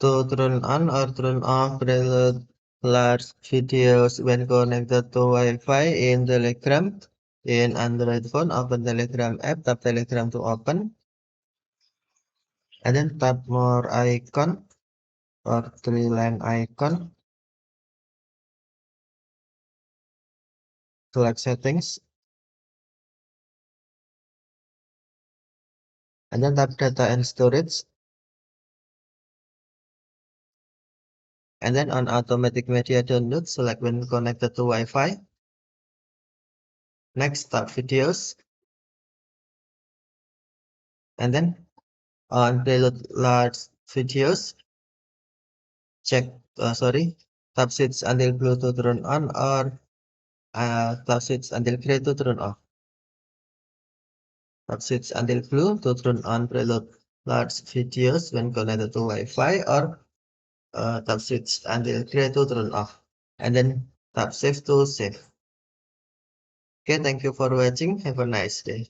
To turn on or turn off preload large videos when connected to Wi-Fi in Telegram. In Android phone, open Telegram app, tap Telegram to open, and then tap more icon or three-line icon, select settings, and then tap data and storage, and then on automatic media download, select when connected to Wi-Fi. Next, tap videos, and then on preload large videos, check, tap switch until blue to turn on or tap switch until gray to turn off. Tap switch until blue to turn on preload large videos when connected to Wi-Fi or tap switch until gray to turn off. And then tap save to save. Okay, thank you for watching. Have a nice day.